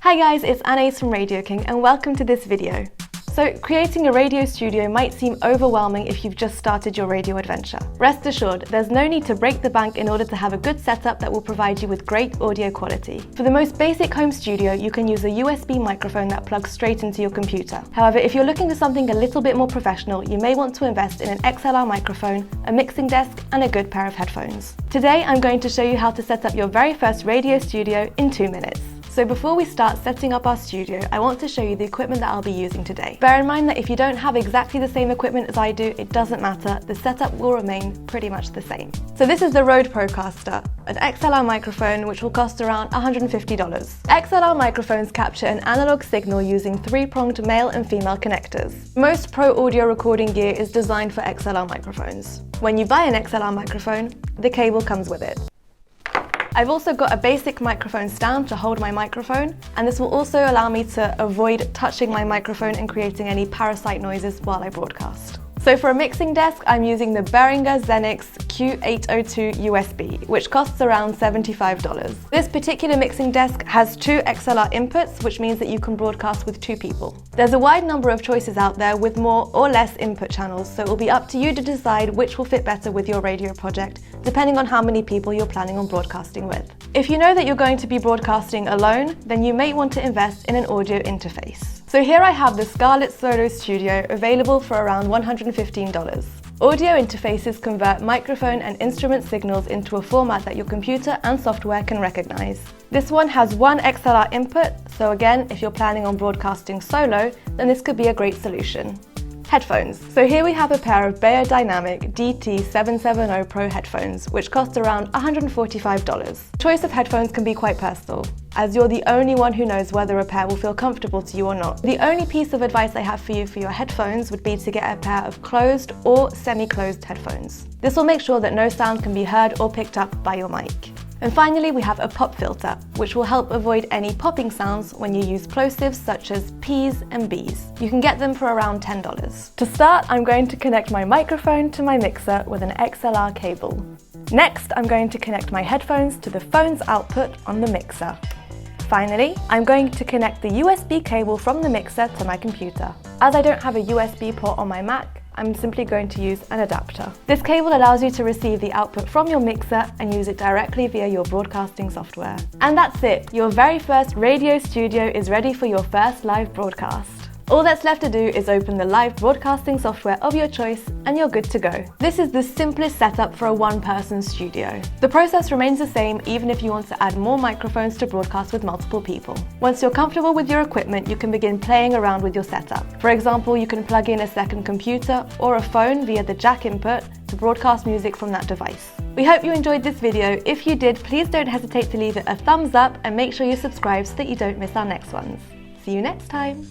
Hi guys, it's Anais from Radio King and welcome to this video. So, creating a radio studio might seem overwhelming if you've just started your radio adventure. Rest assured, there's no need to break the bank in order to have a good setup that will provide you with great audio quality. For the most basic home studio, you can use a USB microphone that plugs straight into your computer. However, if you're looking for something a little bit more professional, you may want to invest in an XLR microphone, a mixing desk, and a good pair of headphones. Today, I'm going to show you how to set up your very first radio studio in 2 minutes. So before we start setting up our studio, I want to show you the equipment that I'll be using today. Bear in mind that if you don't have exactly the same equipment as I do, it doesn't matter, the setup will remain pretty much the same. So this is the Rode Procaster, an XLR microphone which will cost around $150. XLR microphones capture an analog signal using 3-pronged male and female connectors. Most pro audio recording gear is designed for XLR microphones. When you buy an XLR microphone, the cable comes with it. I've also got a basic microphone stand to hold my microphone, and this will also allow me to avoid touching my microphone and creating any parasite noises while I broadcast. So for a mixing desk, I'm using the Behringer Xenyx Q802 USB, which costs around $75. This particular mixing desk has 2 XLR inputs, which means that you can broadcast with 2 people. There's a wide number of choices out there with more or less input channels, so it will be up to you to decide which will fit better with your radio project, depending on how many people you're planning on broadcasting with. If you know that you're going to be broadcasting alone, then you may want to invest in an audio interface. So here I have the Scarlett Solo Studio available for around $115. Audio interfaces convert microphone and instrument signals into a format that your computer and software can recognize. This one has 1 XLR input, so again, if you're planning on broadcasting solo, then this could be a great solution. Headphones. So here we have a pair of Beyerdynamic DT 770 Pro headphones, which cost around $145. Choice of headphones can be quite personal, as you're the only one who knows whether a pair will feel comfortable to you or not. The only piece of advice I have for you for your headphones would be to get a pair of closed or semi-closed headphones. This will make sure that no sound can be heard or picked up by your mic. And finally, we have a pop filter, which will help avoid any popping sounds when you use plosives such as P's and B's. You can get them for around $10. To start, I'm going to connect my microphone to my mixer with an XLR cable. Next, I'm going to connect my headphones to the phone's output on the mixer. Finally, I'm going to connect the USB cable from the mixer to my computer. As I don't have a USB port on my Mac, I'm simply going to use an adapter. This cable allows you to receive the output from your mixer and use it directly via your broadcasting software. And that's it! Your very first radio studio is ready for your first live broadcast. All that's left to do is open the live broadcasting software of your choice and you're good to go. This is the simplest setup for a one-person studio. The process remains the same even if you want to add more microphones to broadcast with multiple people. Once you're comfortable with your equipment, you can begin playing around with your setup. For example, you can plug in a second computer or a phone via the jack input to broadcast music from that device. We hope you enjoyed this video. If you did, please don't hesitate to leave it a thumbs up and make sure you subscribe so that you don't miss our next ones. See you next time!